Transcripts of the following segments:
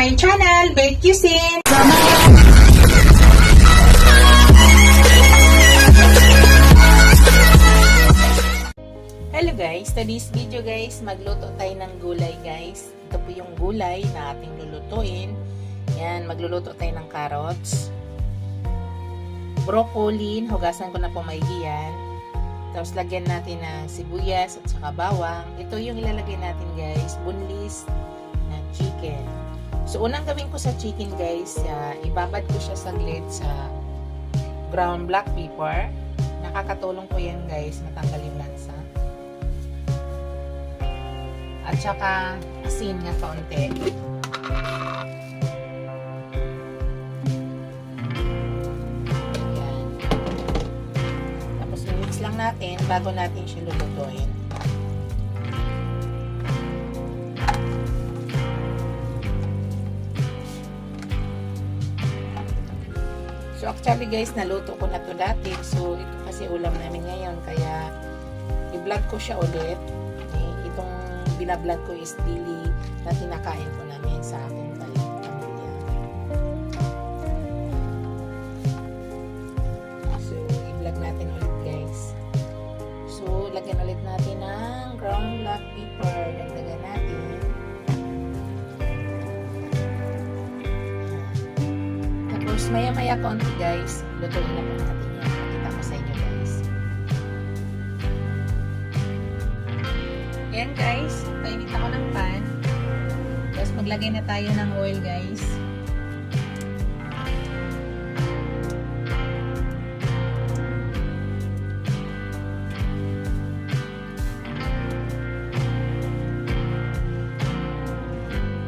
my channel, Bake Cuisine! Hello guys! Today's video guys, magluto tayo ng gulay guys. Ito po yung gulay na ating lulutuin. Yan, magluluto tayo ng carrots. Broccoli, hugasan ko na po maigi yan. Tapos lagyan natin ng sibuyas at saka bawang. Ito yung ilalagay natin guys, boneless na chicken. So unang gawin ko sa chicken guys, ibabad ko siya saglit sa ground black pepper. Nakakatulong po yan guys, matanggal yung lansa. At saka asin nga kaunti. Ayan. Tapos mix lang natin bago natin siya lulutuin. So actually guys, naluto ko na to dati. So ito kasi ulam namin ngayon, kaya i-vlog ko siya ulit. Itong binablog ko is daily na kinakain ko namin sa aking pamilya. So i-vlog natin ulit guys. So lagyan ulit natin ng ground black pepper. Dagdagan natin. Tapos maya-maya konti guys, lutuin na po natin yan. Pakita ko sa inyo guys. Ayan guys, painit ako ng pan. Tapos maglagay na tayo ng oil guys.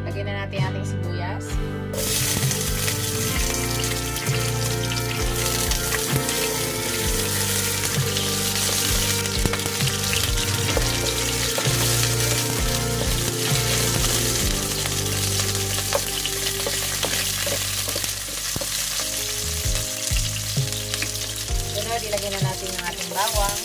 Lagyan na natin ating sibuyas. Ilagay na natin yung ating bawang.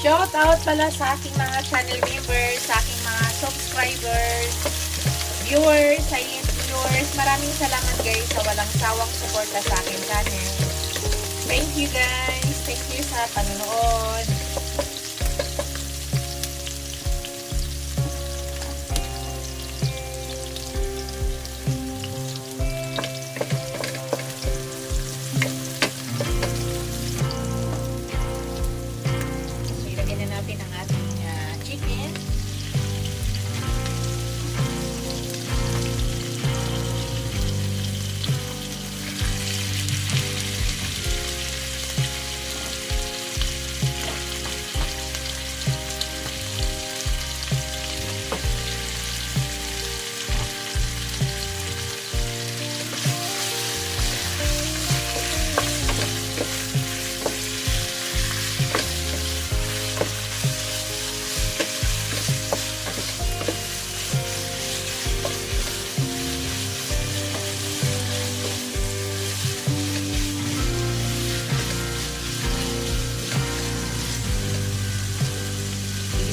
Shout out pala sa aking mga channel members, sa aking mga subscribers, viewers, silent viewers. Maraming salamat guys sa walang sawang suporta sa aking channel. Thank you guys. Thank you sa panonood.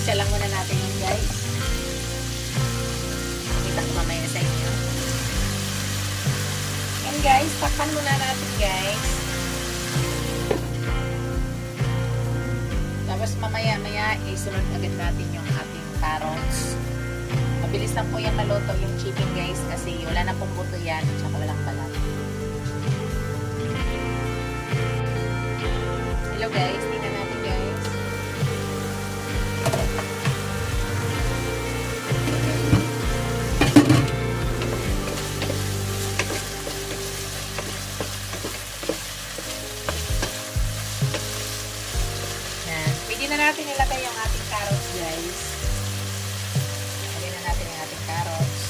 Isa lang muna natin yun guys. Pakita ko mamaya sa inyo. And guys, takpan muna natin guys. Tapos mamaya isunod agad natin yung ating carrots. Mabilis lang po yan maluto yung chicken guys, kasi wala na pong buto yan at saka walang balat. Hello guys, tingnan natin guys. Pwede na natin ilagay yung ating carrots guys. Lagyan na natin yung ating carrots.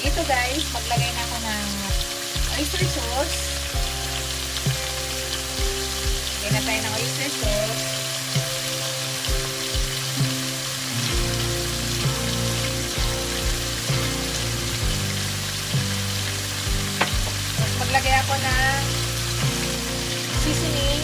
Dito guys, maglagay na ako ng oyster sauce. Lagyan na tayo ng oyster sauce. Tapos maglagay ako ng seasoning.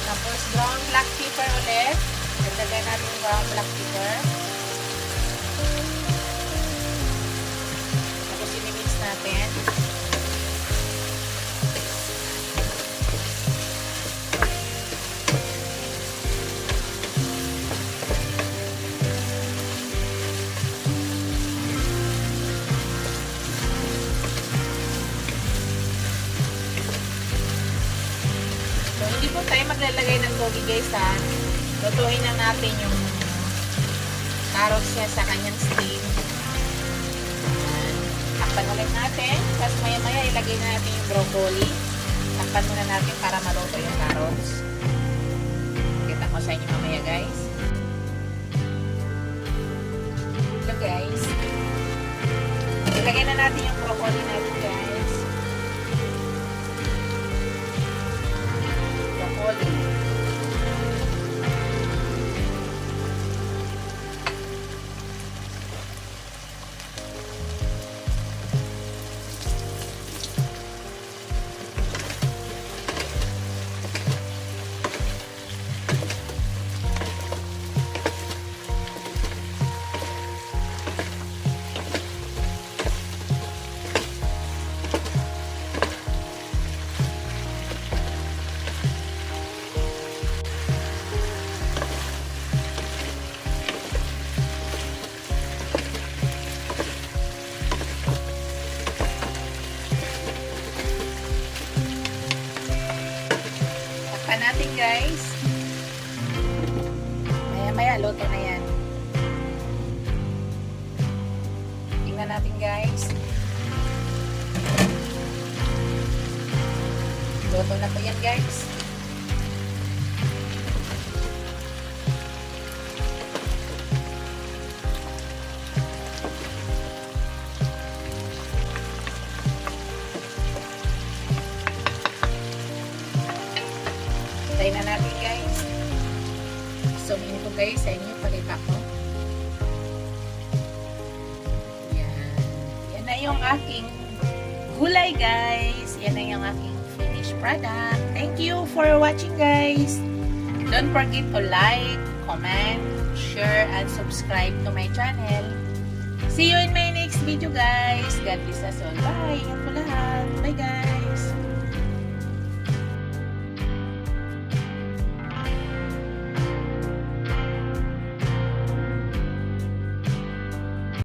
Tapos brown black pepper ulit. Dagdagan natin yung brown black pepper. Tapos i-mix natin. So, hindi po tayo maglalagay ng togi guys ha. Lutuin na natin yung carrots niya sa kanyang steam. Takpan ulit natin. Tapos maya-maya ilagay na natin yung broccoli. Takpan muna natin para maluto yung carrots. Kita ko sa inyo mamaya guys. Ito guys. Ilagay na natin yung broccoli natin guys. Broccoli. Natin guys. Maya-maya luto na yan. Tingnan natin guys. Luto na po yan guys. Tayo na natin guys. Zoom in ko guys sa inyo. Pakita ko. Yan. Yan na yung aking gulay guys. Yan na yung aking finished product. Thank you for watching guys. Don't forget to like, comment, share, and subscribe to my channel. See you in my next video guys. God bless us all. Bye.